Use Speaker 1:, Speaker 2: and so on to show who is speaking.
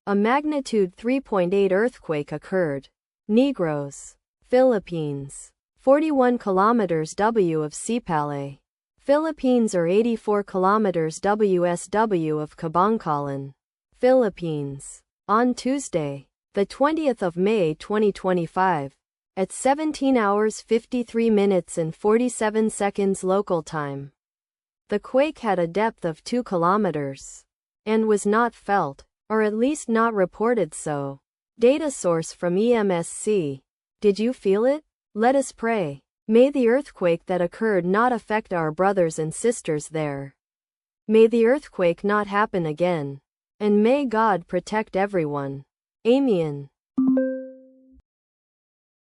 Speaker 1: A magnitude 3.8 earthquake occurred. Negros, Philippines. 41 kilometers W of Sipalay, Philippines or 84 kilometers WSW of Kabangkalan, Philippines. On Tuesday, the 20th of May 2025, at 17 hours 53 minutes and 47 seconds local time. The quake had a depth of 2 kilometers and was not felt, or at least not reported so. Data source from EMSC. Did you feel it? Let us pray. May the earthquake that occurred not affect our brothers and sisters there. May the earthquake not happen again. And may God protect everyone. Amen.